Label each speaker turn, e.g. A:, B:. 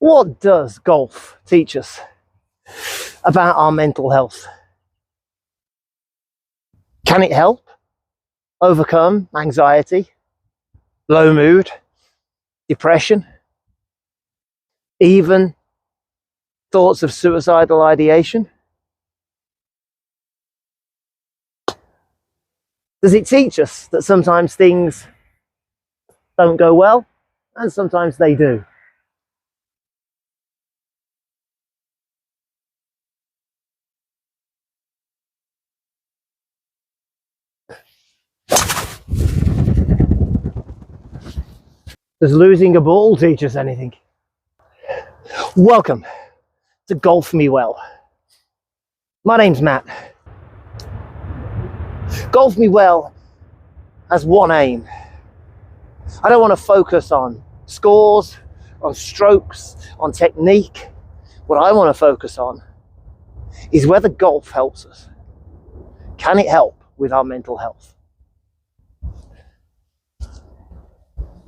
A: What does golf teach us about our mental health? Can it help overcome anxiety, low mood, depression, even thoughts of suicidal ideation? Does it teach us that sometimes things don't go well and sometimes they do? Does losing a ball teach us anything? Welcome to Golf Me Well. My name's Matt. Golf Me Well has one aim. I don't want to focus on scores, on strokes, on technique. What I want to focus on is whether golf helps us. Can it help with our mental health?